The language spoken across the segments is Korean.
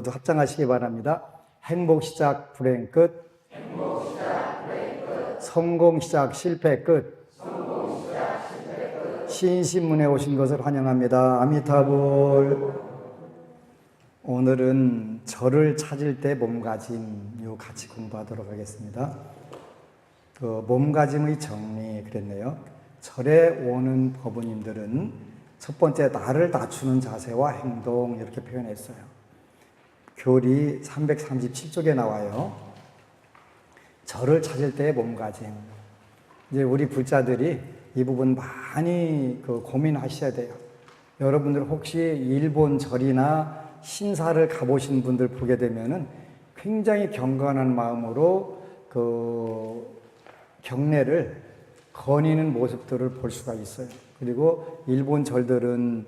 모두 합장하시기 바랍니다. 행복 시작 불행 끝. 성공 시작 실패 끝. 신신문에 오신 것을 환영합니다. 아미타불. 오늘은 절을 찾을 때 몸가짐 같이 공부하도록 하겠습니다. 몸가짐의 정리 그랬네요. 절에 오는 법부님들은 첫 번째 나를 낮추는 자세와 행동 이렇게 표현했어요. 교리 337쪽에 나와요. 절을 찾을 때의 몸가짐. 이제 우리 불자들이 이 부분 많이 고민하셔야 돼요. 여러분들 혹시 일본 절이나 신사를 가보신 분들 보게 되면은 굉장히 경건한 마음으로 경례를 거니는 모습들을 볼 수가 있어요. 그리고 일본 절들은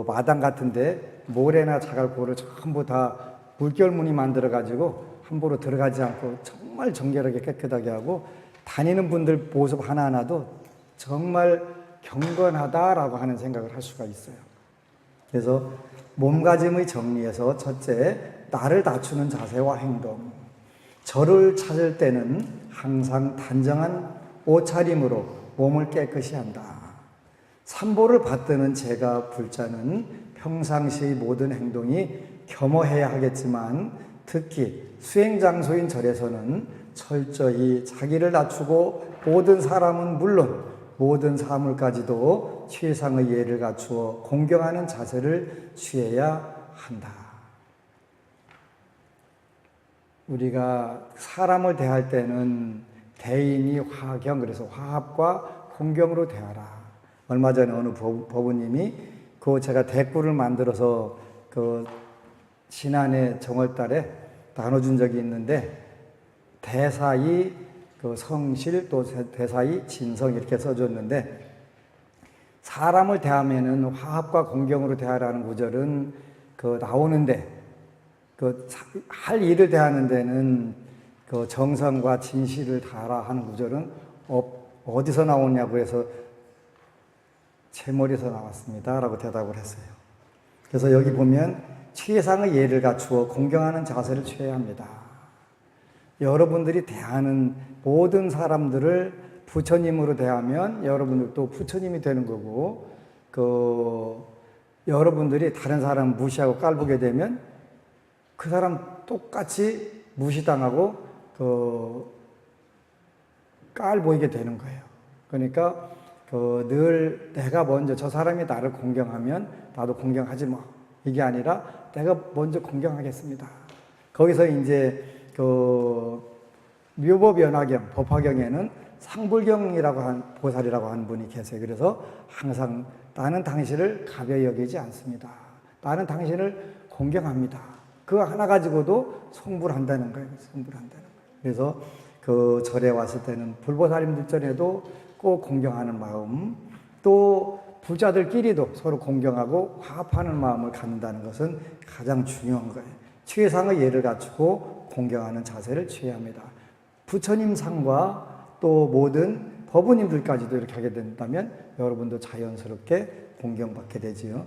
마당 같은데 모래나 자갈고를 전부 다 물결무늬 만들어 가지고 함부로 들어가지 않고 정말 정결하게 깨끗하게 하고 다니는 분들 모습 하나하나도 정말 경건하다라고 하는 생각을 할 수가 있어요. 그래서 몸가짐의 정리에서 첫째, 나를 낮추는 자세와 행동. 절을 찾을 때는 항상 단정한 옷차림으로 몸을 깨끗이 한다. 삼보를 받드는 제가 불자는 평상시의 모든 행동이 겸허해야 하겠지만 특히 수행장소인 절에서는 철저히 자기를 낮추고 모든 사람은 물론 모든 사물까지도 최상의 예를 갖추어 공경하는 자세를 취해야 한다. 우리가 사람을 대할 때는 대인이 화경, 그래서 화합과 공경으로 대하라. 얼마 전에 어느 법부님이 제가 대꾸를 만들어서 지난해 정월달에 나눠준 적이 있는데 대사이 성실 또 대사이 진성 이렇게 써줬는데 사람을 대하면은 화합과 공경으로 대하라는 구절은 나오는데 할 일을 대하는 데는 정성과 진실을 다하라 하는 구절은 어디서 나오냐고 해서 제 머리에서 나왔습니다 라고 대답을 했어요. 그래서 여기 보면 최상의 예를 갖추어 공경하는 자세를 취해야 합니다. 여러분들이 대하는 모든 사람들을 부처님으로 대하면 여러분들도 부처님이 되는 거고 여러분들이 다른 사람 무시하고 깔보게 되면 그 사람 똑같이 무시당하고 깔보이게 되는 거예요. 그러니까 늘 내가 먼저 저 사람이 나를 공경하면 나도 공경하지 뭐 이게 아니라 내가 먼저 공경하겠습니다. 거기서 이제 묘법연화경, 법화경에는 상불경이라고 한 보살이라고 하는 분이 계세요. 그래서 항상 나는 당신을 가벼이 여기지 않습니다. 나는 당신을 공경합니다. 그거 하나 가지고도 성불한다는 거예요. 성불한다는 거예요. 그래서 절에 왔을 때는 불보살님들 전에도 꼭 공경하는 마음, 또 부자들끼리도 서로 공경하고 화합하는 마음을 갖는다는 것은 가장 중요한 거예요. 최상의 예를 갖추고 공경하는 자세를 취해야 합니다. 부처님 상과 또 모든 법부님들까지도 이렇게 하게 된다면 여러분도 자연스럽게 공경받게 되지요.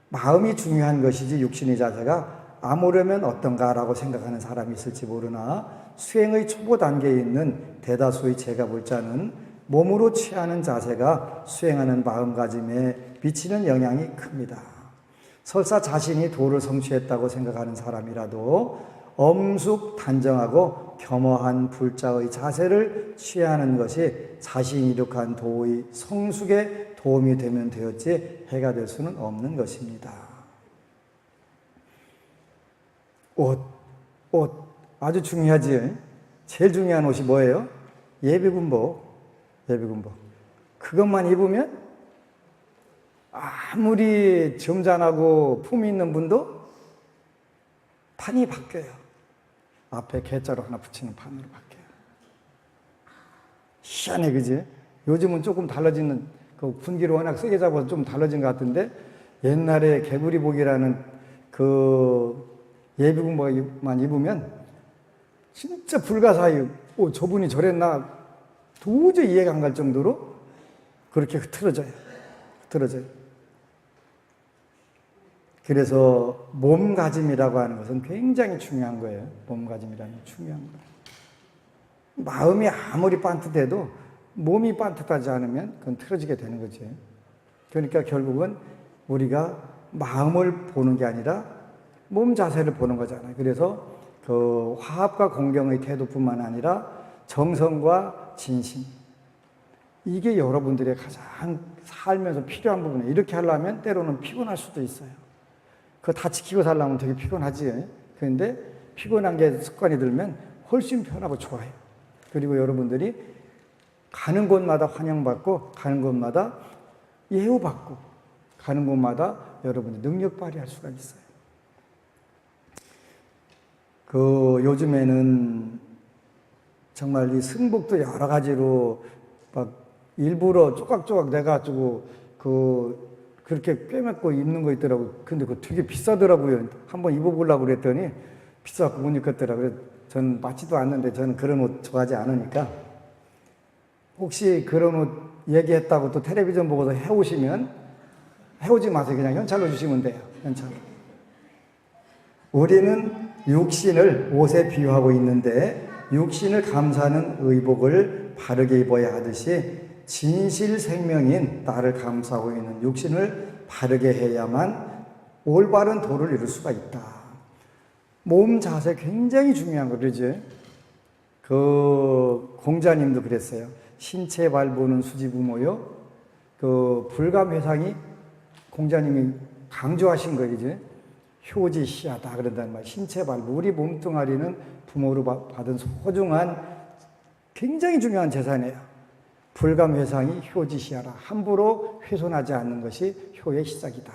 마음이 중요한 것이지 육신의 자세가 아무려면 어떤가라고 생각하는 사람이 있을지 모르나 수행의 초보 단계에 있는 대다수의 제가불자는 몸으로 취하는 자세가 수행하는 마음가짐에 미치는 영향이 큽니다. 설사 자신이 도를 성취했다고 생각하는 사람이라도 엄숙 단정하고 겸허한 불자의 자세를 취하는 것이 자신이 이룩한 도의 성숙에 도움이 되면 되었지 해가 될 수는 없는 것입니다. 옷 아주 중요하지. 제일 중요한 옷이 뭐예요? 예비군복. 그것만 입으면 아무리 점잖하고 품이 있는 분도 판이 바뀌어요. 앞에 개자로 하나 붙이는 판으로 바뀌어요. 희한해, 그지? 요즘은 조금 달라지는, 군기를 워낙 세게 잡아서 좀 달라진 것 같은데, 옛날에 개구리복이라는 예비군복만 입으면 진짜 불가사의, 저분이 저랬나 도저히 이해가 안 갈 정도로 그렇게 흐트러져요. 그래서 몸가짐이라고 하는 것은 굉장히 중요한 거예요. 몸가짐이라는 게 중요한 거예요. 마음이 아무리 반듯해도 몸이 반듯하지 않으면 그건 틀어지게 되는 거지. 그러니까 결국은 우리가 마음을 보는 게 아니라 몸 자세를 보는 거잖아요. 그래서 그 화합과 공경의 태도뿐만 아니라 정성과 진심, 이게 여러분들의 가장 살면서 필요한 부분이에요. 이렇게 하려면 때로는 피곤할 수도 있어요. 그거 다 지키고 살려면 되게 피곤하지. 그런데 피곤한 게 습관이 들면 훨씬 편하고 좋아요. 그리고 여러분들이 가는 곳마다 환영받고, 가는 곳마다 예우받고, 가는 곳마다 여러분이 능력 발휘할 수가 있어요. 요즘에는 정말 이 승복도 여러 가지로 막 일부러 쪼각쪼각 내가지고 그렇게 꿰매고 입는 거 있더라고요. 근데 그거 되게 비싸더라고요. 한번 입어보려고 그랬더니 비싸고 못 입겠더라고요. 저는 맞지도 않는데 저는 그런 옷 좋아하지 않으니까 혹시 그런 옷 얘기했다고 또 텔레비전 보고서 해오시면 해오지 마세요. 그냥 현찰로 주시면 돼요. 현찰로. 우리는 육신을 옷에 비유하고 있는데 육신을 감싸는 의복을 바르게 입어야 하듯이 진실 생명인 나를 감싸고 있는 육신을 바르게 해야만 올바른 도를 이룰 수가 있다. 몸 자세 굉장히 중요한 거, 그러지? 공자님도 그랬어요. 신체 발보는 수지부모요. 불감회상이 공자님이 강조하신 거지. 효지시하다 그런다는 말. 신체 발보. 우리 몸뚱아리는 부모로 받은 소중한 굉장히 중요한 재산이에요. 불감회상이 효지시하라. 함부로 훼손하지 않는 것이 효의 시작이다.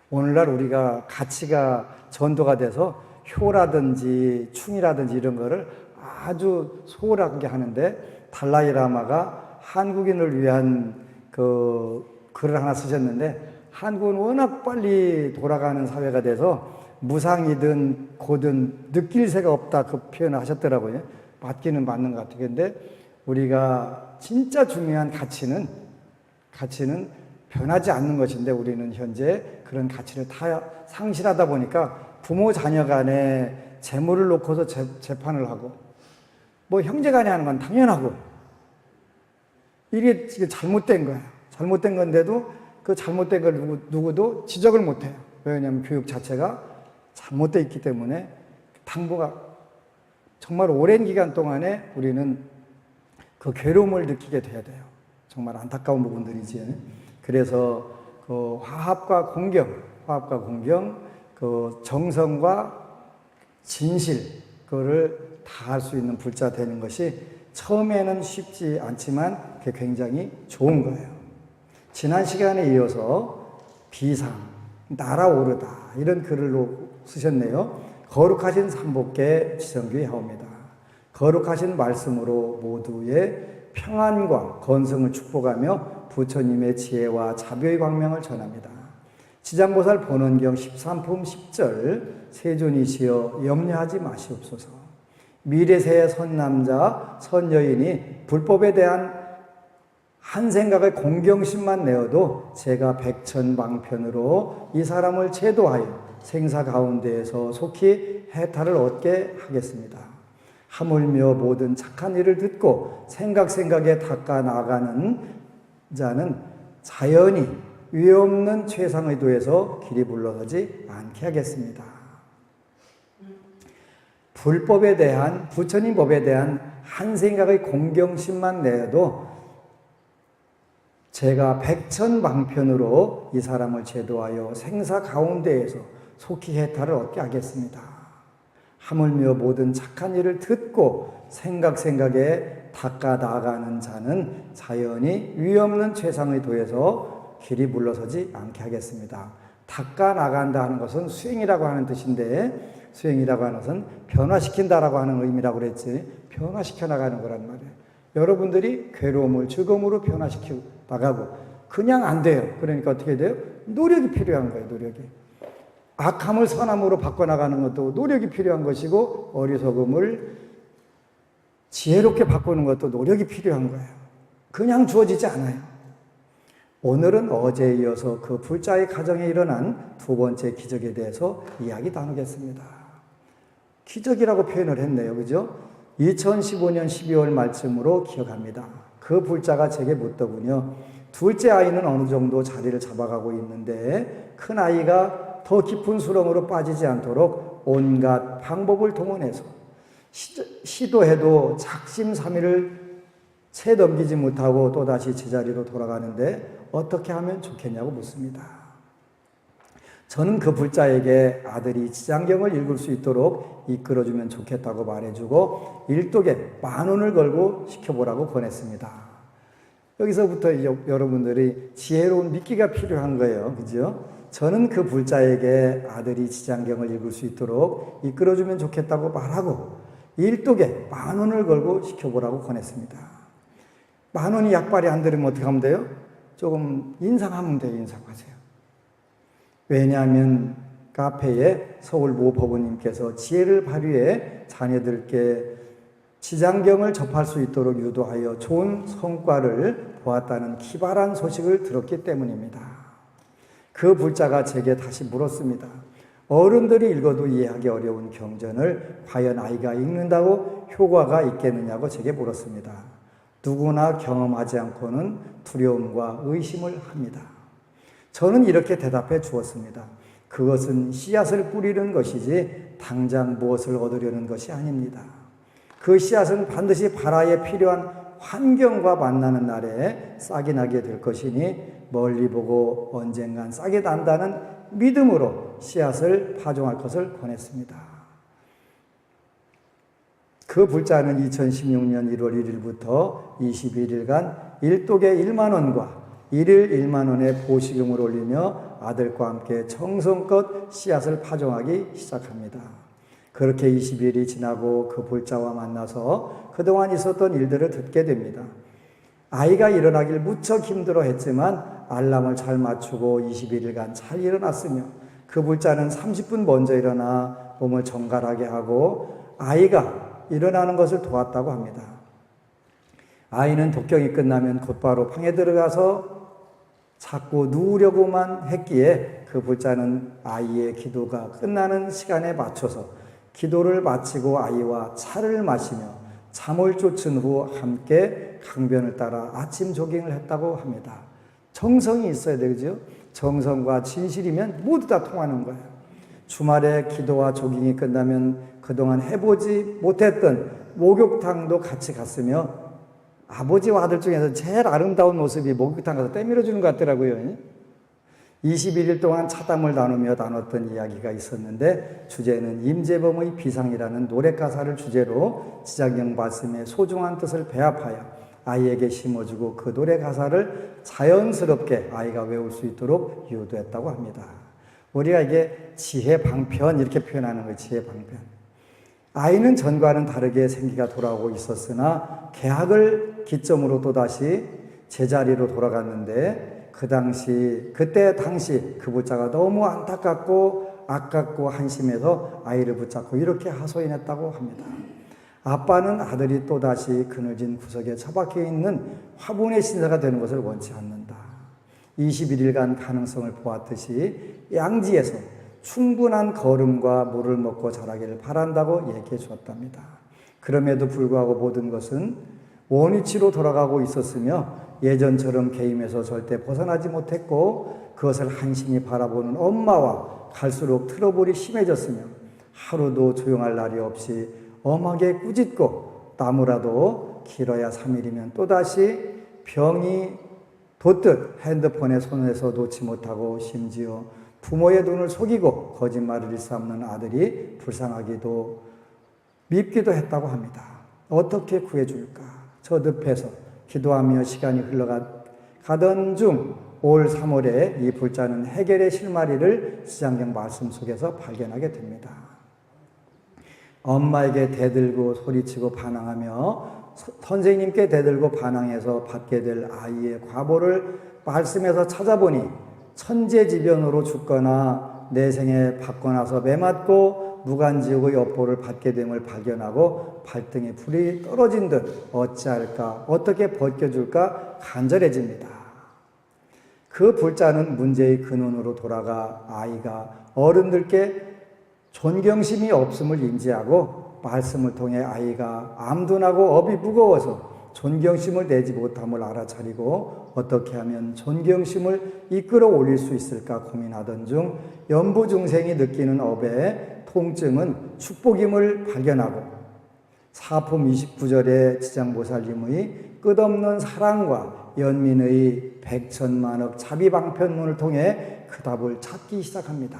오늘날 우리가 가치가 전도가 돼서 효라든지 충이라든지 이런 거를 아주 소홀하게 하는데, 달라이라마가 한국인을 위한 글을 하나 쓰셨는데, 한국은 워낙 빨리 돌아가는 사회가 돼서 무상이든 고든 느낄 새가 없다, 그 표현을 하셨더라고요. 맞기는 맞는 것 같아요. 근데 우리가 진짜 중요한 가치는 변하지 않는 것인데, 우리는 현재 그런 가치를 다 상실하다 보니까 부모 자녀 간에 재물을 놓고서 재판을 하고, 뭐 형제 간에 하는 건 당연하고, 이게 잘못된 거야. 잘못된 건데도 그 잘못된 걸 누구도 지적을 못 해요. 왜냐하면 교육 자체가 잘못되어 있기 때문에 당부가 정말 오랜 기간 동안에 우리는 그 괴로움을 느끼게 돼야 돼요. 정말 안타까운 부분들이지. 그래서 화합과 공경, 정성과 진실, 그거를 다 할 수 있는 불자 되는 것이 처음에는 쉽지 않지만 그게 굉장히 좋은 거예요. 지난 시간에 이어서 비상, 날아오르다, 이런 글을 쓰셨네요. 거룩하신 삼복계 지성교회 하옵니다. 거룩하신 말씀으로 모두의 평안과 건성을 축복하며 부처님의 지혜와 자비의 광명을 전합니다. 지장보살 본원경 13품 10절, 세존이시여 염려하지 마시옵소서. 미래세의 선남자, 선여인이 불법에 대한 한 생각의 공경심만 내어도 제가 백천방편으로 이 사람을 제도하여 생사 가운데에서 속히 해탈을 얻게 하겠습니다. 하물며 모든 착한 일을 듣고 생각에 닦아 나가는 자는 자연히 위에 없는 최상의 도에서 길이 물러서지 않게 하겠습니다. 불법에 대한, 부처님 법에 대한 한 생각의 공경심만 내어도 제가 백천방편으로 이 사람을 제도하여 생사 가운데에서 속히 해탈을 얻게 하겠습니다. 하물며 모든 착한 일을 듣고 생각에 닦아 나가는 자는 자연히 위 없는 최상의 도에서 길이 물러서지 않게 하겠습니다. 닦아 나간다 하는 것은 수행이라고 하는 뜻인데, 수행이라고 하는 것은 변화시킨다라고 하는 의미라고 그랬지, 변화시켜 나가는 거란 말이에요. 여러분들이 괴로움을 즐거움으로 변화시켜 나가고, 그냥 안 돼요. 그러니까 어떻게 돼요? 노력이 필요한 거예요, 노력이. 악함을 선함으로 바꿔나가는 것도 노력이 필요한 것이고, 어리석음을 지혜롭게 바꾸는 것도 노력이 필요한 거예요. 그냥 주어지지 않아요. 오늘은 어제에 이어서 그 불자의 가정에 일어난 두 번째 기적에 대해서 이야기 나누겠습니다. 기적이라고 표현을 했네요. 그죠? 2015년 12월 말쯤으로 기억합니다. 그 불자가 제게 묻더군요. 둘째 아이는 어느 정도 자리를 잡아가고 있는데 큰 아이가 더 깊은 수렁으로 빠지지 않도록 온갖 방법을 동원해서 시도해도 작심삼일을 채 넘기지 못하고 또다시 제자리로 돌아가는데 어떻게 하면 좋겠냐고 묻습니다. 저는 그 불자에게 아들이 지장경을 읽을 수 있도록 이끌어주면 좋겠다고 말해주고 일독에 10,000원을 걸고 시켜보라고 권했습니다. 여기서부터 여러분들이 지혜로운 미끼가 필요한 거예요. 그죠? 저는 그 불자에게 아들이 지장경을 읽을 수 있도록 이끌어주면 좋겠다고 말하고 일독에 10,000원을 걸고 시켜보라고 권했습니다. 10,000원이 약발이 안 되면 어떻게 하면 돼요? 조금 인상하면 돼요. 인상하세요. 왜냐하면 카페에 서울 모 법원님께서 지혜를 발휘해 자녀들께 지장경을 접할 수 있도록 유도하여 좋은 성과를 보았다는 기발한 소식을 들었기 때문입니다. 그 불자가 제게 다시 물었습니다. 어른들이 읽어도 이해하기 어려운 경전을 과연 아이가 읽는다고 효과가 있겠느냐고 제게 물었습니다. 누구나 경험하지 않고는 두려움과 의심을 합니다. 저는 이렇게 대답해 주었습니다. 그것은 씨앗을 뿌리는 것이지 당장 무엇을 얻으려는 것이 아닙니다. 그 씨앗은 반드시 발화에 필요한 환경과 만나는 날에 싹이 나게 될 것이니 멀리 보고 언젠간 싹이 난다는 믿음으로 씨앗을 파종할 것을 권했습니다. 그 불자는 2016년 1월 1일부터 21일간 일독에 10,000원과 1일 10,000원의 보시금을 올리며 아들과 함께 정성껏 씨앗을 파종하기 시작합니다. 그렇게 20일이 지나고 그 불자와 만나서 그동안 있었던 일들을 듣게 됩니다. 아이가 일어나길 무척 힘들어 했지만 알람을 잘 맞추고 21일간 잘 일어났으며 그 불자는 30분 먼저 일어나 몸을 정갈하게 하고 아이가 일어나는 것을 도왔다고 합니다. 아이는 독경이 끝나면 곧바로 방에 들어가서 자꾸 누우려고만 했기에 그 불자는 아이의 기도가 끝나는 시간에 맞춰서 기도를 마치고 아이와 차를 마시며 잠을 쫓은 후 함께 강변을 따라 아침 조깅을 했다고 합니다. 정성이 있어야 되죠. 정성과 진실이면 모두 다 통하는 거예요. 주말에 기도와 조깅이 끝나면 그동안 해보지 못했던 목욕탕도 같이 갔으며 아버지와 아들 중에서 제일 아름다운 모습이 목욕탕 가서 때밀어주는 것 같더라고요. 21일 동안 차담을 나누며 나눴던 이야기가 있었는데 주제는 임재범의 비상이라는 노래 가사를 주제로 지장경 말씀의 소중한 뜻을 배합하여 아이에게 심어주고 그 노래 가사를 자연스럽게 아이가 외울 수 있도록 유도했다고 합니다. 우리가 이게 지혜 방편 이렇게 표현하는 거예요. 지혜 방편. 아이는 전과는 다르게 생기가 돌아오고 있었으나 개학을 기점으로 또다시 제자리로 돌아갔는데 그때 당시 그 불자가 너무 안타깝고 아깝고 한심해서 아이를 붙잡고 이렇게 하소연했다고 합니다. 아빠는 아들이 또다시 그늘진 구석에 처박혀 있는 화분의 신사가 되는 것을 원치 않는다. 21일간 가능성을 보았듯이 양지에서 충분한 거름과 물을 먹고 자라기를 바란다고 얘기해 주었답니다. 그럼에도 불구하고 모든 것은 원위치로 돌아가고 있었으며 예전처럼 개임에서 절대 벗어나지 못했고 그것을 한심히 바라보는 엄마와 갈수록 트러블이 심해졌으며 하루도 조용할 날이 없이 엄하게 꾸짖고 나무라도 길어야 3일이면 또다시 병이 돋듯 핸드폰에 손에서 놓지 못하고 심지어 부모의 눈을 속이고 거짓말을 일삼는 아들이 불쌍하기도 밉기도 했다고 합니다. 어떻게 구해줄까? 저 늪에서 기도하며 시간이 흘러가던 중 올 3월에 이 불자는 해결의 실마리를 지장경 말씀 속에서 발견하게 됩니다. 엄마에게 대들고 소리치고 반항하며 선생님께 대들고 반항해서 받게 될 아이의 과보를 말씀에서 찾아보니 천재지변으로 죽거나 내생에 받고 나서 매맞고 무간지옥의 업보를 받게 됨을 발견하고 발등에 불이 떨어진 듯 어찌할까 어떻게 벗겨줄까 간절해집니다. 그 불자는 문제의 근원으로 돌아가 아이가 어른들께 존경심이 없음을 인지하고 말씀을 통해 아이가 암둔하고 업이 무거워서 존경심을 내지 못함을 알아차리고 어떻게 하면 존경심을 이끌어 올릴 수 있을까 고민하던 중 연부중생이 느끼는 업의 통증은 축복임을 발견하고 사품 29절의 지장보살님의 끝없는 사랑과 연민의 백천만억 자비방편론을 통해 그 답을 찾기 시작합니다.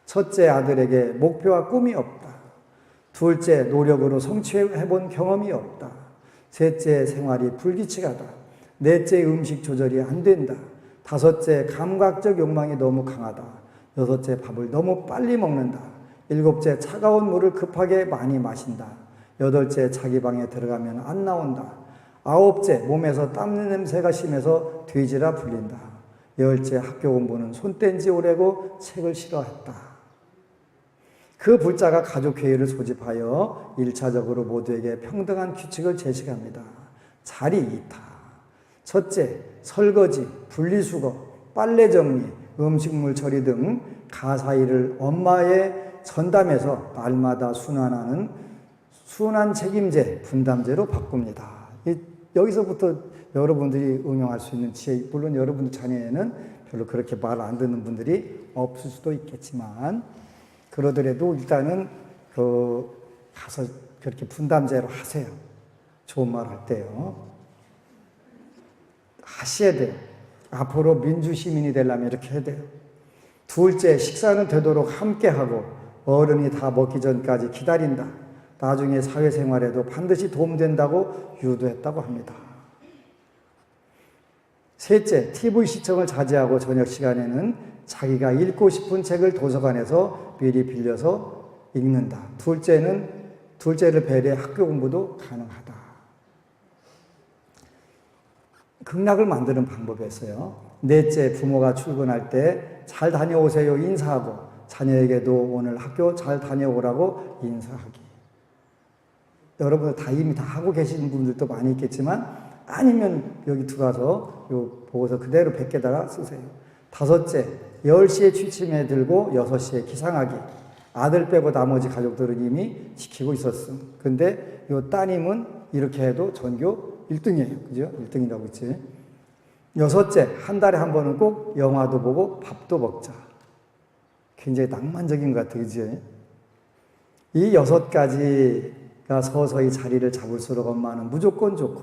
첫째, 아들에게 목표와 꿈이 없다. 둘째, 노력으로 성취해본 경험이 없다. 셋째, 생활이 불규칙하다. 넷째, 음식 조절이 안 된다. 다섯째, 감각적 욕망이 너무 강하다. 여섯째, 밥을 너무 빨리 먹는다. 일곱째, 차가운 물을 급하게 많이 마신다. 여덟째, 자기 방에 들어가면 안 나온다. 아홉째, 몸에서 땀 냄새가 심해서 돼지라 불린다. 열째, 학교 공부는 손뗀지 오래고 책을 싫어했다. 그 불자가 가족회의를 소집하여 1차적으로 모두에게 평등한 규칙을 제시합니다. 자리 이타. 첫째, 설거지, 분리수거, 빨래 정리, 음식물 처리 등 가사일을 엄마의 전담해서 날마다 순환 책임제, 분담제로 바꿉니다. 여기서부터 여러분들이 응용할 수 있는 지혜, 물론 여러분들 자녀에는 별로 그렇게 말 안 듣는 분들이 없을 수도 있겠지만 그러더라도 일단은 가서 그렇게 분담제로 하세요. 좋은 말 할 때요. 하셔야 돼요. 앞으로 민주시민이 되려면 이렇게 해야 돼요. 둘째, 식사는 되도록 함께 하고 어른이 다 먹기 전까지 기다린다. 나중에 사회생활에도 반드시 도움된다고 유도했다고 합니다. 셋째, TV 시청을 자제하고 저녁 시간에는 자기가 읽고 싶은 책을 도서관에서 미리 빌려서 읽는다. 둘째를 배려해 학교 공부도 가능하다. 극락을 만드는 방법이었어요. 넷째, 부모가 출근할 때 잘 다녀오세요 인사하고 자녀에게도 오늘 학교 잘 다녀오라고 인사하기. 여러분 다 이미 다 하고 계신 분들도 많이 있겠지만 아니면 여기 들어가서 요 보고서 그대로 100개다가 쓰세요. 다섯째, 10시에 취침해 들고 6시에 기상하기. 아들 빼고 나머지 가족들은 이미 지키고 있었음. 근데 요 따님은 이렇게 해도 전교 1등이에요. 그죠? 1등이라고 있지. 여섯째, 한 달에 한 번은 꼭 영화도 보고 밥도 먹자. 굉장히 낭만적인 것 같아요. 그죠? 이 6가지가 서서히 자리를 잡을수록 엄마는 무조건 좋고,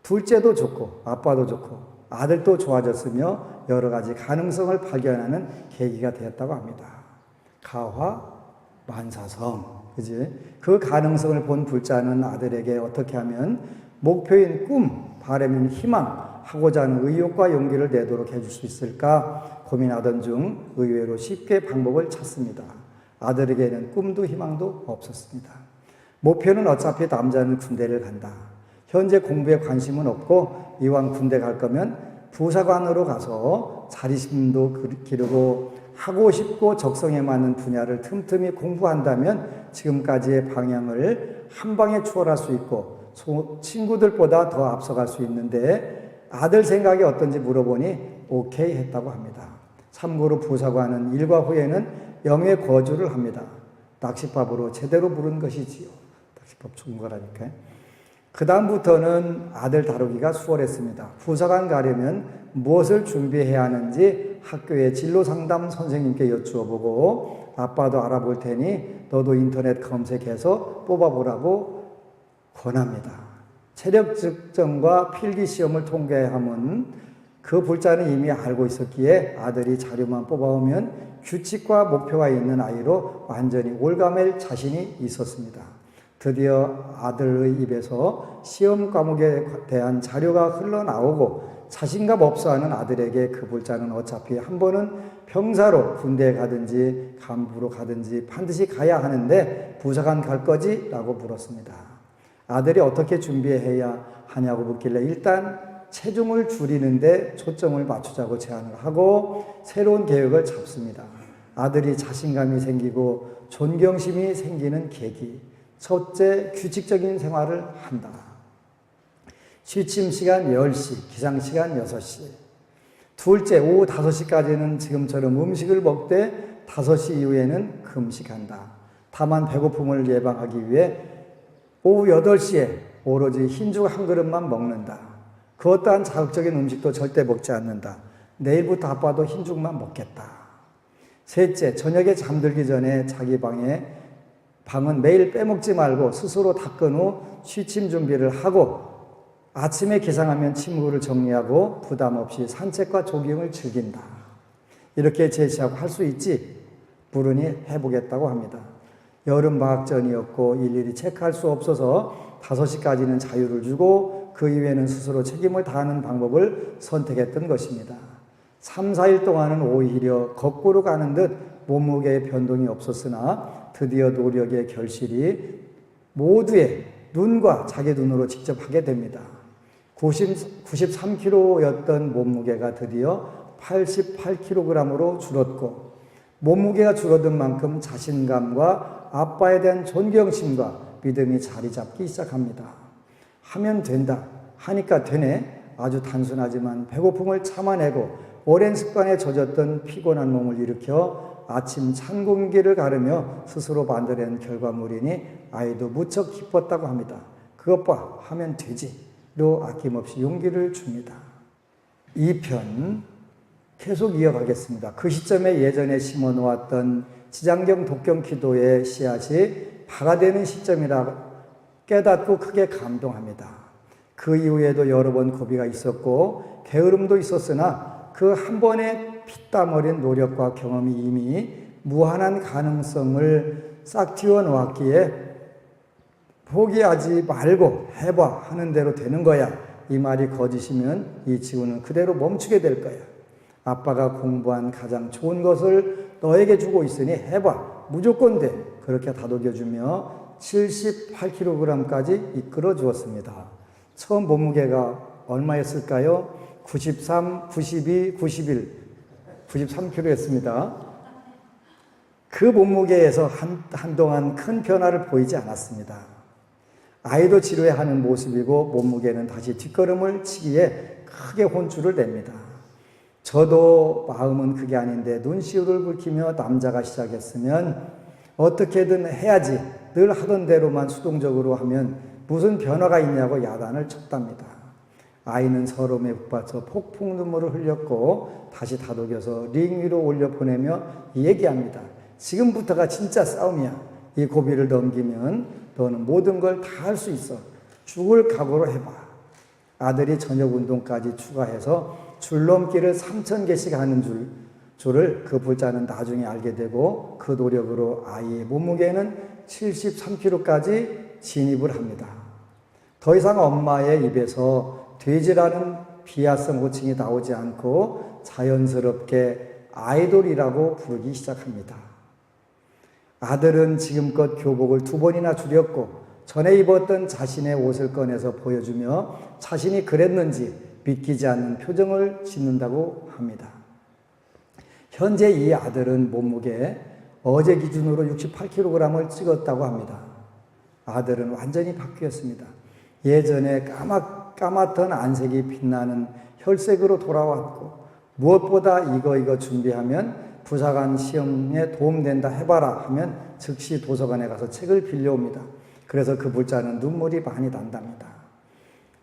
둘째도 좋고, 아빠도 좋고, 아들도 좋아졌으며 여러 가지 가능성을 발견하는 계기가 되었다고 합니다. 가화, 만사성. 그지? 그 가능성을 본 불자는 아들에게 어떻게 하면 목표인 꿈, 바람인 희망, 하고자 하는 의욕과 용기를 내도록 해줄 수 있을까 고민하던 중 의외로 쉽게 방법을 찾습니다. 아들에게는 꿈도 희망도 없었습니다. 목표는 어차피 남자는 군대를 간다. 현재 공부에 관심은 없고 이왕 군대 갈 거면 부사관으로 가서 자립심도 기르고 하고 싶고 적성에 맞는 분야를 틈틈이 공부한다면 지금까지의 방향을 한 방에 추월할 수 있고 친구들보다 더 앞서갈 수 있는데 아들 생각이 어떤지 물어보니 오케이 했다고 합니다. 참고로 부사관은 일과 후에는 영해 거주를 합니다. 낚싯밥으로 제대로 부른 것이지요. 낚싯밥 좋은 거라니까요. 그 다음부터는 아들 다루기가 수월했습니다. 부사관 가려면 무엇을 준비해야 하는지 학교의 진로상담 선생님께 여쭈어보고 아빠도 알아볼 테니 너도 인터넷 검색해서 뽑아보라고 권합니다. 체력 측정과 필기시험을 통과하면 그 불자는 이미 알고 있었기에 아들이 자료만 뽑아오면 규칙과 목표가 있는 아이로 완전히 올가맬 자신이 있었습니다. 드디어 아들의 입에서 시험 과목에 대한 자료가 흘러나오고 자신감 없어하는 아들에게 그 불자는 어차피 한 번은 병사로 군대에 가든지 간부로 가든지 반드시 가야 하는데 부사관 갈 거지? 라고 물었습니다. 아들이 어떻게 준비해야 하냐고 묻길래 일단 체중을 줄이는데 초점을 맞추자고 제안을 하고 새로운 계획을 잡습니다. 아들이 자신감이 생기고 존경심이 생기는 계기. 첫째, 규칙적인 생활을 한다. 취침 시간 10시, 기상 시간 6시. 둘째, 오후 5시까지는 지금처럼 음식을 먹되 5시 이후에는 금식한다. 다만 배고픔을 예방하기 위해 오후 8시에 오로지 흰죽 한 그릇만 먹는다. 그 어떠한 자극적인 음식도 절대 먹지 않는다. 내일부터 아빠도 흰죽만 먹겠다. 셋째, 저녁에 잠들기 전에 자기 방은 매일 빼먹지 말고 스스로 닦은 후 취침 준비를 하고 아침에 기상하면 침구를 정리하고 부담 없이 산책과 조깅을 즐긴다. 이렇게 제시하고 할 수 있지? 부르니 해보겠다고 합니다. 여름방학 전이었고 일일이 체크할 수 없어서 5시까지는 자유를 주고 그 이후에는 스스로 책임을 다하는 방법을 선택했던 것입니다. 3, 4일 동안은 오히려 거꾸로 가는 듯 몸무게의 변동이 없었으나 드디어 노력의 결실이 모두의 눈과 자기 눈으로 직접 하게 됩니다. 93kg였던 몸무게가 드디어 88kg으로 줄었고 몸무게가 줄어든 만큼 자신감과 아빠에 대한 존경심과 믿음이 자리 잡기 시작합니다. 하면 된다. 하니까 되네. 아주 단순하지만 배고픔을 참아내고 오랜 습관에 젖었던 피곤한 몸을 일으켜 아침 찬 공기를 가르며 스스로 만들어낸 결과물이니 아이도 무척 기뻤다고 합니다. 그것 봐, 하면 되지. 로 아낌없이 용기를 줍니다. 2편 계속 이어가겠습니다. 그 시점에 예전에 심어놓았던 지장경 독경 기도의 씨앗이 파가 되는 시점이라 깨닫고 크게 감동합니다. 그 이후에도 여러 번 고비가 있었고 게으름도 있었으나 그 한 번의 피땀 어린 노력과 경험이 이미 무한한 가능성을 싹 틔워놓았기에 포기하지 말고 해봐 하는 대로 되는 거야. 이 말이 거짓이면 이 지구는 그대로 멈추게 될 거야. 아빠가 공부한 가장 좋은 것을 너에게 주고 있으니 해봐. 무조건 돼. 그렇게 다독여주며 78kg까지 이끌어 주었습니다. 처음 몸무게가 얼마였을까요? 93, 92, 91, 93kg였습니다. 그 몸무게에서 한동안 큰 변화를 보이지 않았습니다. 아이도 치료해하는 모습이고 몸무게는 다시 뒷걸음을 치기에 크게 혼쭐을 냅니다. 저도 마음은 그게 아닌데 눈시울을 붉히며 남자가 시작했으면 어떻게든 해야지 늘 하던 대로만 수동적으로 하면 무슨 변화가 있냐고 야단을 쳤답니다. 아이는 서러움에 북받쳐 폭풍 눈물을 흘렸고 다시 다독여서 링 위로 올려보내며 얘기합니다. 지금부터가 진짜 싸움이야. 이 고비를 넘기면 너는 모든 걸 다 할 수 있어. 죽을 각오로 해봐. 아들이 저녁 운동까지 추가해서 줄넘기를 3,000개씩 하는 줄을 그 불자는 나중에 알게 되고 그 노력으로 아이의 몸무게는 73kg까지 진입을 합니다. 더 이상 엄마의 입에서 돼지라는 비하성 호칭이 나오지 않고 자연스럽게 아이돌이라고 부르기 시작합니다. 아들은 지금껏 교복을 2번이나 줄였고 전에 입었던 자신의 옷을 꺼내서 보여주며 자신이 그랬는지 믿기지 않는 표정을 짓는다고 합니다. 현재 이 아들은 몸무게 어제 기준으로 68kg을 찍었다고 합니다. 아들은 완전히 바뀌었습니다. 예전에 까맣던 안색이 빛나는 혈색으로 돌아왔고 무엇보다 이거 준비하면 부사관 시험에 도움된다 해봐라 하면 즉시 도서관에 가서 책을 빌려옵니다. 그래서 그 불자는 눈물이 많이 난답니다.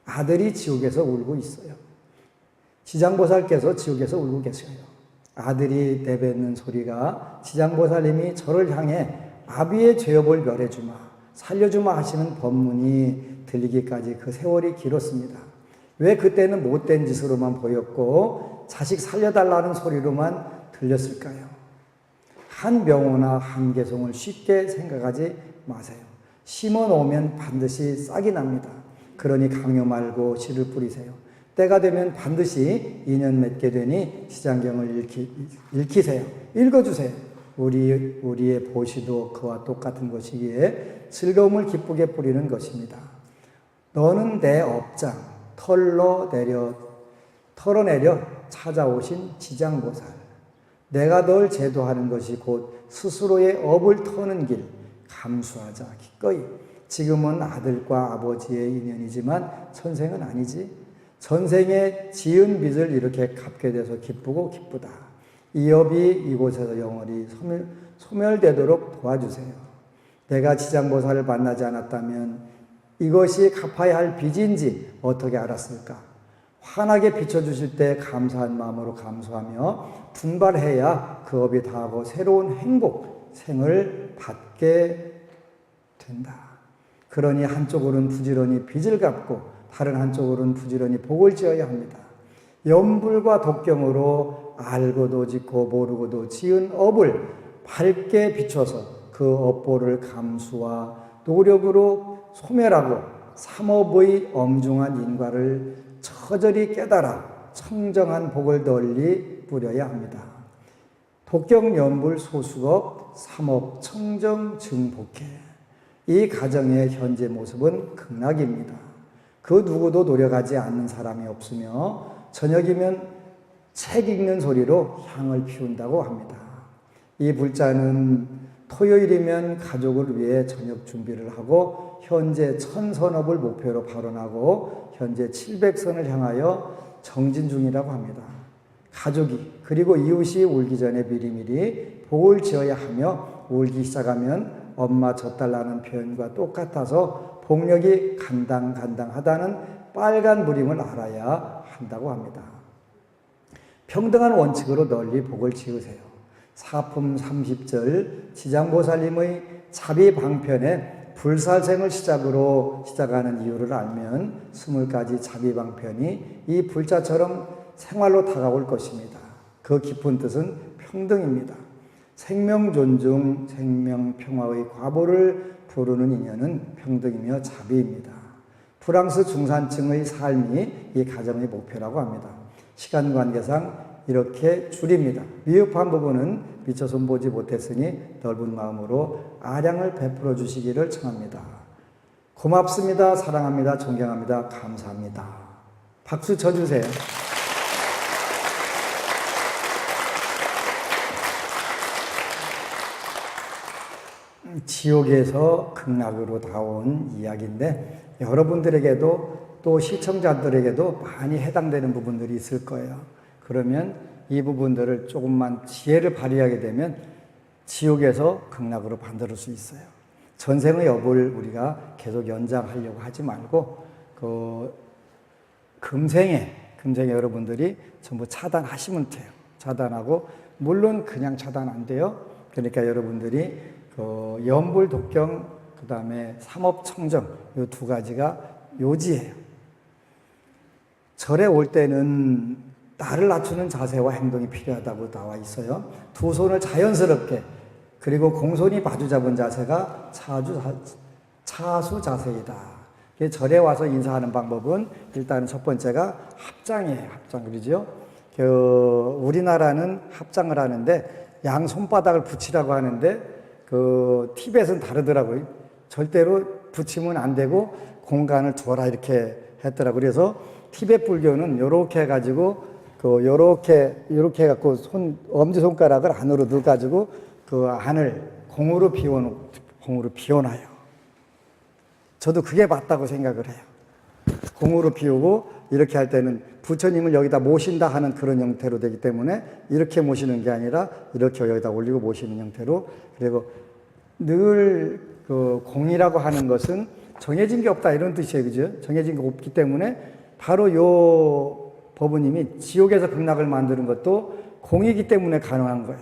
아들이 지옥에서 울고 있어요. 지장보살께서 지옥에서 울고 계셔요. 아들이 내뱉는 소리가 지장보살님이 저를 향해 아비의 죄업을 멸해주마, 살려주마 하시는 법문이 들리기까지 그 세월이 길었습니다. 왜 그때는 못된 짓으로만 보였고 자식 살려달라는 소리로만 들렸을까요? 한 명호나 한 개송을 쉽게 생각하지 마세요. 심어 놓으면 반드시 싹이 납니다. 그러니 강요 말고 씨를 뿌리세요. 때가 되면 반드시 인연 맺게 되니 시장경을 읽히세요. 읽어주세요. 우리의 보시도 그와 똑같은 것이기에 즐거움을 기쁘게 뿌리는 것입니다. 너는 내 업장 털어내려 찾아오신 지장보살. 내가 널 제도하는 것이 곧 스스로의 업을 터는 길. 감수하자 기꺼이. 지금은 아들과 아버지의 인연이지만 천생은 아니지. 전생에 지은 빚을 이렇게 갚게 돼서 기쁘고 기쁘다. 이 업이 이곳에서 영원히 소멸되도록 도와주세요. 내가 지장보살을 만나지 않았다면 이것이 갚아야 할 빚인지 어떻게 알았을까? 환하게 비춰주실 때 감사한 마음으로 감수하며 분발해야 그 업이 다하고 새로운 행복, 생을 받게 된다. 그러니 한쪽으로는 부지런히 빚을 갚고 다른 한쪽으로는 부지런히 복을 지어야 합니다. 염불과 독경으로 알고도 짓고 모르고도 지은 업을 밝게 비춰서 그 업보를 감수와 노력으로 소멸하고 삼업의 엄중한 인과를 처절히 깨달아 청정한 복을 널리 뿌려야 합니다. 독경, 염불, 소수업, 삼업, 청정, 증복해. 이 가정의 현재 모습은 극락입니다. 그 누구도 노력하지 않는 사람이 없으며 저녁이면 책 읽는 소리로 향을 피운다고 합니다. 이 불자는 토요일이면 가족을 위해 저녁 준비를 하고 현재 1000선업을 목표로 발언하고 현재 700선을 향하여 정진 중이라고 합니다. 가족이 그리고 이웃이 울기 전에 미리미리 복을 지어야 하며 울기 시작하면 엄마 젖달라는 표현과 똑같아서 복력이 간당간당하다는 빨간 무림을 알아야 한다고 합니다. 평등한 원칙으로 널리 복을 지으세요. 사품 30절 지장보살님의 자비방편에 불사생을 시작하는 이유를 알면 20가지 자비방편이 이 불자처럼 생활로 다가올 것입니다. 그 깊은 뜻은 평등입니다. 생명 존중, 생명 평화의 과보를 부르는 인연은 평등이며 자비입니다. 프랑스 중산층의 삶이 이 가정의 목표라고 합니다. 시간 관계상 이렇게 줄입니다. 미흡한 부분은 미처 손보지 못했으니 넓은 마음으로 아량을 베풀어 주시기를 청합니다. 고맙습니다. 사랑합니다. 존경합니다. 감사합니다. 박수 쳐주세요. 지옥에서 극락으로 다온 이야기인데 여러분들에게도 또 시청자들에게도 많이 해당되는 부분들이 있을 거예요. 그러면 이 부분들을 조금만 지혜를 발휘하게 되면 지옥에서 극락으로 만들 수 있어요. 전생의 업을 우리가 계속 연장하려고 하지 말고 금생에 여러분들이 전부 차단하시면 돼요. 차단하고 물론 그냥 차단 안 돼요. 그러니까 여러분들이 염불, 독경, 그 다음에 삼업청정 이 두 가지가 요지예요. 절에 올 때는 나를 낮추는 자세와 행동이 필요하다고 나와 있어요. 두 손을 자연스럽게 그리고 공손히 마주 잡은 자세가 차수 자세이다. 절에 와서 인사하는 방법은 일단 첫 번째가 합장이에요. 합장 그러죠. 우리나라는 합장을 하는데 양 손바닥을 붙이라고 하는데 티벳은 다르더라고요. 절대로 붙이면 안 되고 공간을 두어라 이렇게 했더라고요. 그래서 티벳 불교는 요렇게 해가지고 요렇게 해갖고 엄지손가락을 안으로 넣어가지고 그 안을 공으로 비워놔요. 저도 그게 맞다고 생각을 해요. 공으로 비우고 이렇게 할 때는 부처님을 여기다 모신다 하는 그런 형태로 되기 때문에 이렇게 모시는 게 아니라 이렇게 여기다 올리고 모시는 형태로. 그리고 늘 공이라고 하는 것은 정해진 게 없다 이런 뜻이에요. 그죠? 정해진 게 없기 때문에 바로 요 법부님이 지옥에서 극락을 만드는 것도 공이기 때문에 가능한 거예요.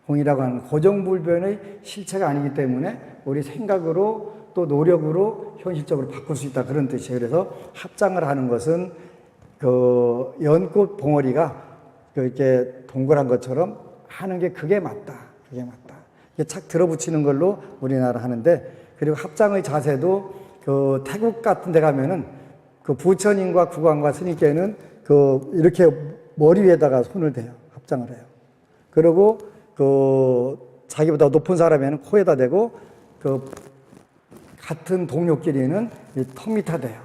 공이라고 하는 고정불변의 실체가 아니기 때문에 우리 생각으로 또 노력으로 현실적으로 바꿀 수 있다 그런 뜻이에요. 그래서 합장을 하는 것은 연꽃 봉오리가 이렇게 동그란 것처럼 하는 게 그게 맞다. 그게 맞다. 이게 착 들어붙이는 걸로 우리나라 하는데, 그리고 합장의 자세도 태국 같은 데 가면은 부처님과 국왕과 스님께는 이렇게 머리 위에다가 손을 대요. 합장을 해요. 그리고 자기보다 높은 사람에는 코에다 대고 같은 동료끼리는 턱 밑에 대요.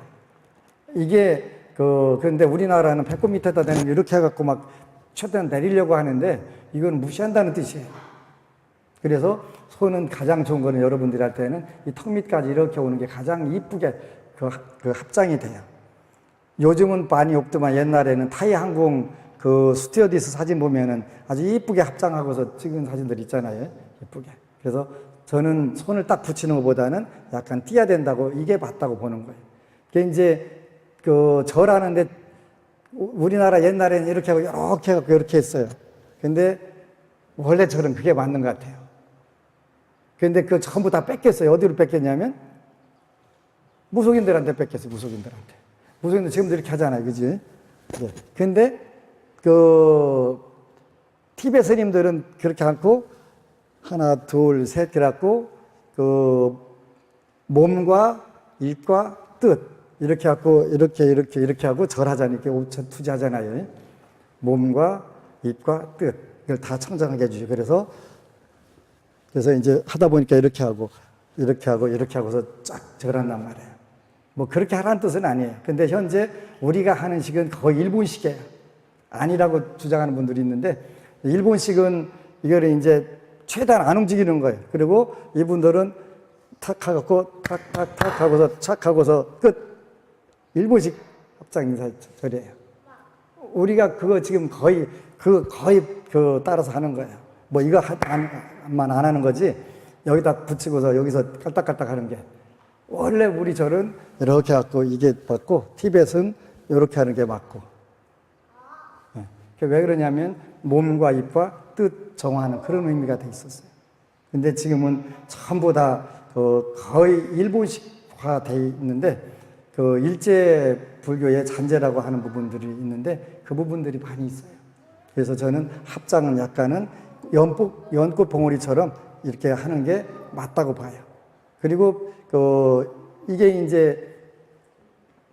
이게 그런데 우리나라는 배꼽 밑에다 대는 이렇게 해갖고 막 최대한 내리려고 하는데 이건 무시한다는 뜻이에요. 그래서 손은 가장 좋은 거는 여러분들이 할 때는 이 턱 밑까지 이렇게 오는 게 가장 이쁘게 합장이 돼요. 요즘은 많이 없더만 옛날에는 타이 항공 그 스튜어디스 사진 보면은 아주 이쁘게 합장하고서 찍은 사진들 있잖아요. 예쁘게. 그래서 저는 손을 딱 붙이는 것보다는 약간 띄어야 된다고 이게 맞다고 보는 거예요. 그게 이제 그 절하는데 우리나라 옛날에는 이렇게 하고 이렇게 하고 이렇게 했어요. 근데 원래 절은 그게 맞는 것 같아요. 근데 그걸 전부 다 뺏겼어요. 어디로 뺏겼냐면 무속인들한테 뺏겼어요. 무속인들한테. 무속인들 지금도 이렇게 하잖아요. 그지? 네. 근데 그 티베트 스님들은 그렇게 않고 하나, 둘, 셋 그래갖고 그 몸과 입과 뜻 이렇게 하고 이렇게 하고 절하잖아요. 이렇게 투지하잖아요. 몸과 입과 뜻 이걸 다 청정하게 해주죠. 그래서 이제 하다 보니까 이렇게 하고서 쫙 절한단 말이에요. 뭐 그렇게 하라는 뜻은 아니에요. 근데 현재 우리가 하는 식은 거의 일본식이에요. 아니라고 주장하는 분들이 있는데 일본식은 이거를 이제 최대한 안 움직이는 거예요. 그리고 이분들은 탁 하고 탁 하고서 착 하고서 끝. 일본식 합장 인사 절이에요. 우리가 그거 지금 거의 따라서 하는 거예요. 뭐 이거 안 하는 거지. 여기다 붙이고서 여기서 깔딱깔딱 하는 게 원래 우리 절은 이렇게 갖고 이게 맞고 티벳은 이렇게 하는 게 맞고. 네. 왜 그러냐면 몸과 입과 뜻 정화하는 그런 의미가 돼 있었어요. 근데 지금은 전부 다 거의 일본식화 돼 있는데 그 일제 불교의 잔재라고 하는 부분들이 있는데 그 부분들이 많이 있어요. 그래서 저는 합장은 약간은 연꽃 봉오리처럼 이렇게 하는 게 맞다고 봐요. 그리고 이게 이제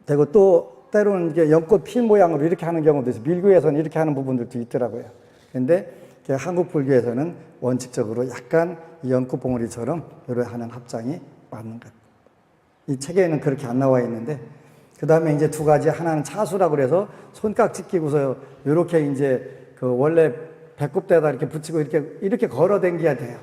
되고 또 때로는 이게 연꽃 필 모양으로 이렇게 하는 경우도 있어요. 밀교에서는 이렇게 하는 부분들도 있더라고요. 근데 한국 불교에서는 원칙적으로 약간 연꽃 봉오리처럼 이렇게 하는 합장이 맞는 것 같아요. 이 책에는 그렇게 안 나와 있는데, 그 다음에 이제 두 가지, 하나는 차수라고 그래서 손깍지 끼고서 이렇게 이제 그 원래 배꼽대에다 이렇게 붙이고 이렇게 걸어 댕겨야 돼요.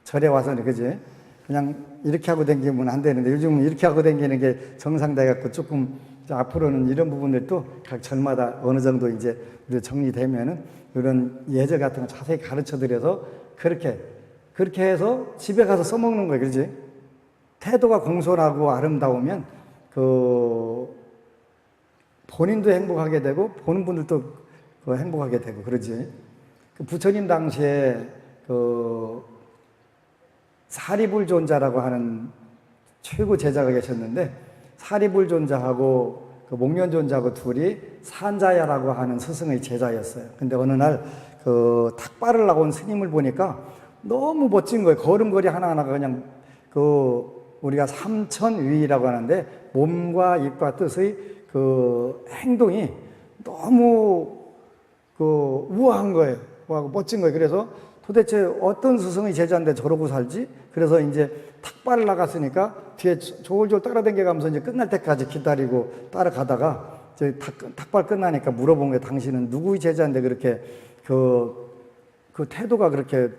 절에 와서는, 그지? 그냥 이렇게 하고 댕기면 안 되는데 요즘은 이렇게 하고 댕기는 게 정상돼갖고 조금 앞으로는 이런 부분들도 각 절마다 어느 정도 이제 정리되면은 이런 예절 같은 거 자세히 가르쳐 드려서 그렇게 해서 집에 가서 써먹는 거예요. 그지? 태도가 공손하고 아름다우면 본인도 행복하게 되고 보는 분들도 행복하게 되고 그러지. 부처님 당시에 사리불존자라고 하는 최고 제자가 계셨는데 사리불존자하고 목련존자하고 둘이 산자야라고 하는 스승의 제자였어요. 근데 어느 날 탁발을 나고 온 스님을 보니까 너무 멋진 거예요. 걸음걸이 하나하나가 그냥 우리가 삼천위라고 하는데 몸과 입과 뜻의 행동이 너무 우아한 거예요. 우아하고 멋진 거예요. 그래서 도대체 어떤 스승의 제자인데 저러고 살지? 그래서 이제 탁발을 나갔으니까 뒤에 졸졸 따라다녀가면서 이제 끝날 때까지 기다리고 따라가다가 탁발 끝나니까 물어본 거예요. 당신은 누구의 제자인데 그렇게 그 태도가 그렇게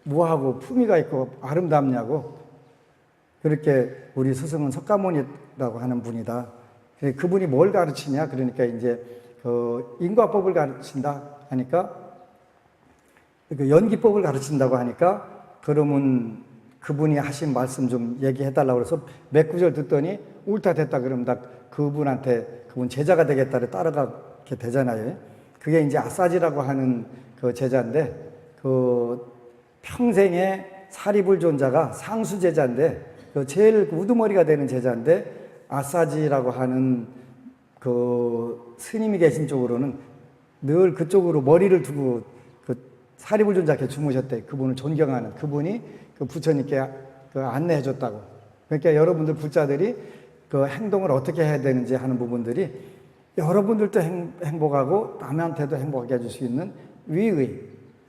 우아하고 품위가 있고 아름답냐고. 그렇게 우리 스승은 석가모니라고 하는 분이다. 그분이 뭘 가르치냐? 그러니까 이제 인과법을 가르친다 하니까 연기법을 가르친다고 하니까 그러면 그분이 하신 말씀 좀 얘기해달라고 그래서 몇 구절 듣더니 옳다 됐다 그러면 다 그분 제자가 되겠다를 따라가게 되잖아요. 그게 이제 아싸지라고 하는 그 제자인데 평생에 사리불존자가 상수 제자인데 제일 우두머리가 되는 제자인데 아싸지라고 하는 스님이 계신 쪽으로는 늘 그쪽으로 머리를 두고 사리불존자께 주무셨대. 그분을 존경하는 그분이 부처님께 안내해 줬다고. 그러니까 여러분들 불자들이 행동을 어떻게 해야 되는지 하는 부분들이 여러분들도 행복하고 남한테도 행복하게 해줄 수 있는 위의,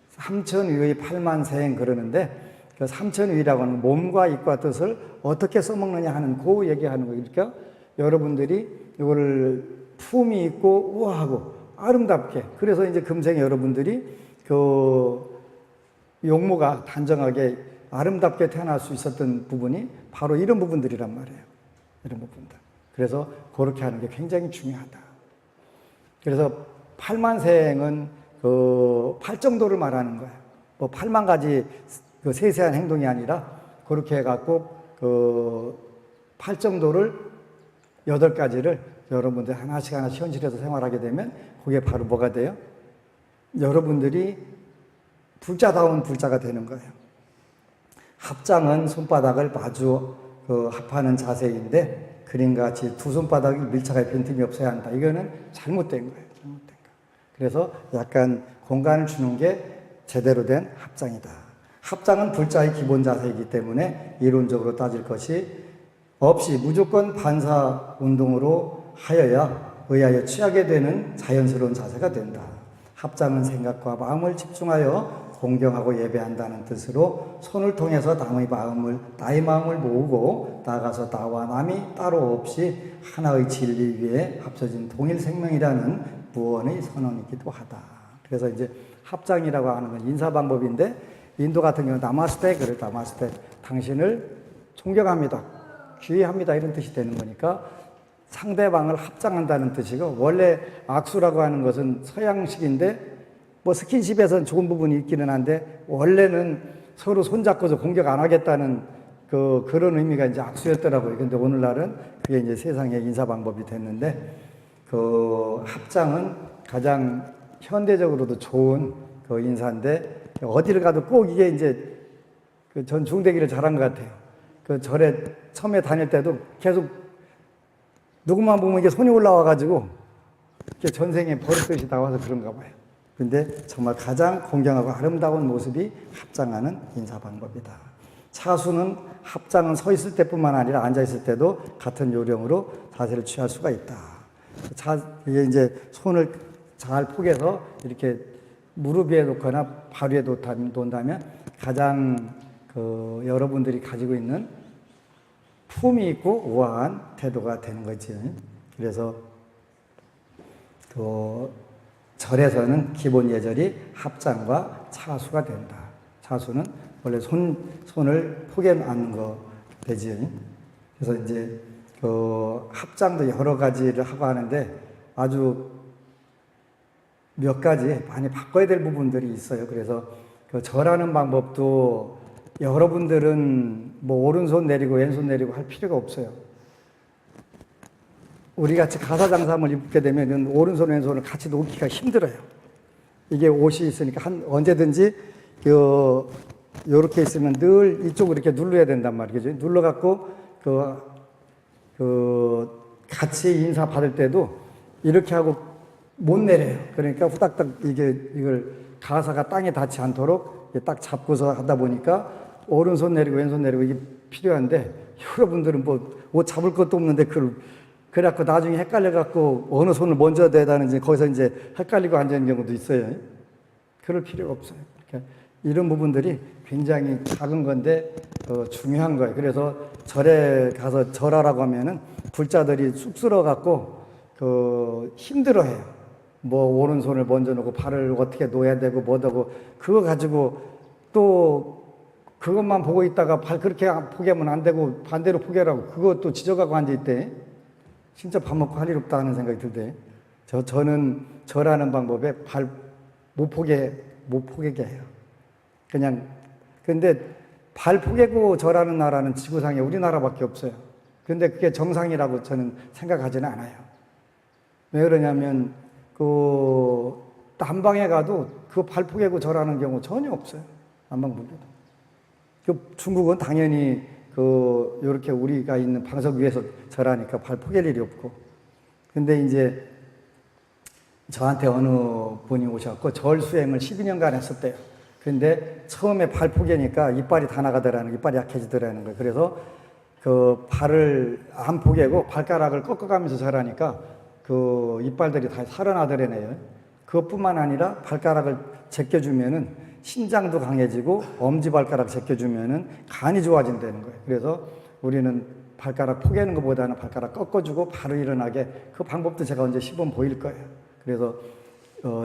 삼천위의 팔만세행 그러는데 그 삼천위라고 하는 몸과 입과 뜻을 어떻게 써먹느냐 하는 그 얘기하는 거예요. 그러니까 여러분들이 이거를 품이 있고 우아하고 아름답게, 그래서 이제 금생에 여러분들이 용모가 단정하게 아름답게 태어날 수 있었던 부분이 바로 이런 부분들이란 말이에요. 이런 부분들. 그래서 그렇게 하는 게 굉장히 중요하다. 그래서 팔만생은 그 팔 정도를 말하는 거예요. 뭐 8만 가지 그 세세한 행동이 아니라 그렇게 해갖고 그 팔 정도를 8가지를 여러분들 하나씩 현실에서 생활하게 되면 그게 바로 뭐가 돼요? 여러분들이 불자다운 불자가 되는 거예요. 합장은 손바닥을 마주 합하는 자세인데 그림같이 두 손바닥이 밀착할 빈틈이 없어야 한다. 이거는 잘못된 거예요. 잘못된 거. 그래서 약간 공간을 주는 게 제대로 된 합장이다. 합장은 불자의 기본 자세이기 때문에 이론적으로 따질 것이 없이 무조건 반사 운동으로 의하여 취하게 되는 자연스러운 자세가 된다. 합장은 생각과 마음을 집중하여 공경하고 예배한다는 뜻으로 손을 통해서 나의 마음을 모으고 나아가서 나와 남이 따로 없이 하나의 진리 위에 합쳐진 동일 생명이라는 무언의 선언이기도 하다. 그래서 이제 합장이라고 하는 건 인사 방법인데 인도 같은 경우는 나마스테, 그래 나마스테, 당신을 존경합니다, 귀의합니다 이런 뜻이 되는 거니까 상대방을 합장한다는 뜻이고, 원래 악수라고 하는 것은 서양식인데 뭐 스킨십에서는 좋은 부분이 있기는 한데 원래는 서로 손잡고서 공격 안 하겠다는 그런 의미가 이제 악수였더라고요. 근데 오늘날은 그게 이제 세상의 인사 방법이 됐는데 그 합장은 가장 현대적으로도 좋은 그 인사인데 어디를 가도 꼭 이게 이제 전 중대기를 잘한 것 같아요. 그 절에 처음에 다닐 때도 계속 누구만 보면 이게 손이 올라와가지고 이게 전생에 버릇듯이 나와서 그런가 봐요. 근데 정말 가장 공경하고 아름다운 모습이 합장하는 인사 방법이다. 차수는 합장은 서 있을 때뿐만 아니라 앉아 있을 때도 같은 요령으로 자세를 취할 수가 있다. 이게 이제 손을 잘 포개서 이렇게 무릎 위에 놓거나 발 위에 놓는다면 가장 여러분들이 가지고 있는 품이 있고 우아한 태도가 되는 거지. 그래서 절에서는 기본 예절이 합장과 차수가 된다. 차수는 원래 손을 포개 앉는 거 되지. 그래서 이제 합장도 여러 가지를 하고 하는데 아주 몇 가지 많이 바꿔야 될 부분들이 있어요. 그래서 절하는 방법도 여러분들은 뭐 오른손 내리고 왼손 내리고 할 필요가 없어요. 우리 같이 가사장삼을 입게 되면 오른손 왼손을 같이 놓기가 힘들어요. 이게 옷이 있으니까 언제든지 요렇게 있으면 늘 이쪽으로 이렇게 눌러야 된단 말이죠. 눌러갖고 같이 인사 받을 때도 이렇게 하고 못 내려요. 그러니까 후딱딱 이걸 가사가 땅에 닿지 않도록 딱 잡고서 하다 보니까 오른손 내리고 왼손 내리고 이게 필요한데 여러분들은 뭐 옷 잡을 것도 없는데 그래갖고 나중에 헷갈려갖고 어느 손을 먼저 대다는지 거기서 이제 헷갈리고 앉는 경우도 있어요. 그럴 필요가 없어요. 그러니까 이런 부분들이 굉장히 작은 건데 중요한 거예요. 그래서 절에 가서 절하라고 하면은 불자들이 쑥스러워갖고 힘들어해요. 뭐 오른손을 먼저 놓고 발을 어떻게 놓아야 되고 뭐하고 그거 가지고 또 그것만 보고 있다가 발 그렇게 포개하면 안 되고 반대로 포개라고 그것도 지져가고 앉아있대. 진짜 밥 먹고 할 일 없다 하는 생각이 들대. 저는 절하는 방법에 발 못 포개게 해요. 근데 발 포개고 절하는 나라는 지구상에 우리나라밖에 없어요. 근데 그게 정상이라고 저는 생각하지는 않아요. 왜 그러냐면 남방에 가도 그 발 포개고 절하는 경우 전혀 없어요. 남방 분들도. 중국은 당연히 요렇게 우리가 있는 방석 위에서 절하니까 발 포갤 일이 없고. 근데 이제 저한테 어느 분이 오셨고 절 수행을 12년간 했었대요. 근데 처음에 발 포개니까 이빨이 다 나가더라는 거예요. 이빨이 약해지더라는 거예요. 그래서 발을 안 포개고 발가락을 꺾어가면서 절하니까 이빨들이 다 살아나더래네요. 그것뿐만 아니라 발가락을 제껴주면은 신장도 강해지고 엄지발가락 제껴주면은 간이 좋아진다는 거예요. 그래서 우리는 발가락 포개는 것보다는 발가락 꺾어주고 바로 일어나게 그 방법도 제가 언제 시범 보일 거예요. 그래서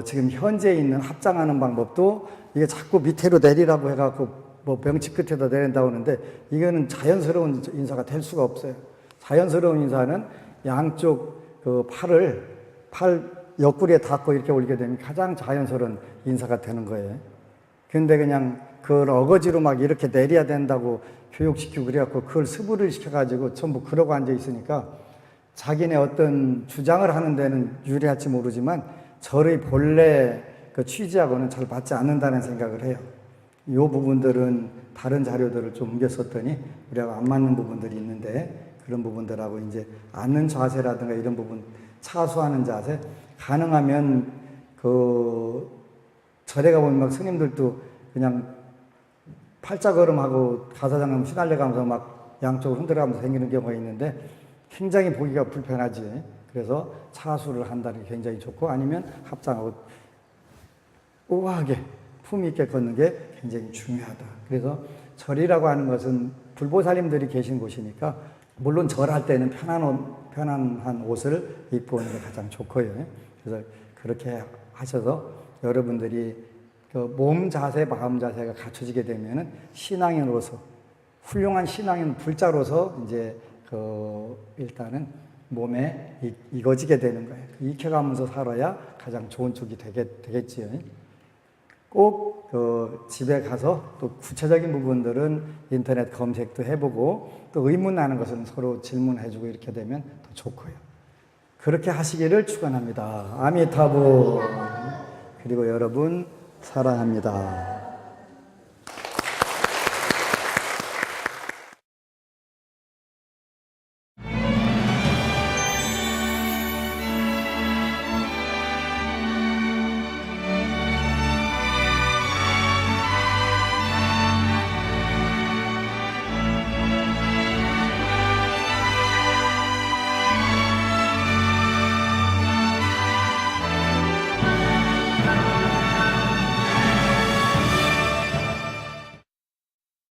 지금 현재 있는 합장하는 방법도 이게 자꾸 밑으로 내리라고 해갖고 뭐 명치 끝에다 내린다고 하는데 이거는 자연스러운 인사가 될 수가 없어요. 자연스러운 인사는 양쪽 팔 옆구리에 닿고 이렇게 올리게 되면 가장 자연스러운 인사가 되는 거예요. 근데 그냥 그걸 어거지로 막 이렇게 내려야 된다고 교육시키고 그래갖고 그걸 스부를 시켜가지고 전부 그러고 앉아 있으니까 자기네 어떤 주장을 하는 데는 유리할지 모르지만 절의 본래 그 취지하고는 잘 맞지 않는다는 생각을 해요. 이 부분들은 다른 자료들을 좀 옮겼었더니 우리하고 안 맞는 부분들이 있는데 그런 부분들하고 이제 앉는 자세라든가 이런 부분 차수하는 자세 가능하면 그 절에 가보면 막 스님들도 그냥 팔자걸음하고 가사장님 휘날려가면서 막 양쪽으로 흔들어가면서 생기는 경우가 있는데 굉장히 보기가 불편하지. 그래서 차수를 한다는 게 굉장히 좋고 아니면 합장하고 우아하게 품 있게 걷는 게 굉장히 중요하다. 그래서 절이라고 하는 것은 불보살님들이 계신 곳이니까 물론 절할 때는 편안한 옷을 입고 오는 게 가장 좋고요. 그래서 그렇게 하셔서 여러분들이 그 몸 자세, 마음 자세가 갖춰지게 되면은 신앙인으로서 훌륭한 신앙인 불자로서 이제 그 일단은 몸에 익어지게 되는 거예요. 익혀가면서 살아야 가장 좋은 쪽이 되겠지요. 꼭 그 집에 가서 또 구체적인 부분들은 인터넷 검색도 해보고 또 의문 나는 것은 서로 질문해주고 이렇게 되면 더 좋고요. 그렇게 하시기를 축원합니다. 아미타불. 그리고 여러분 사랑합니다.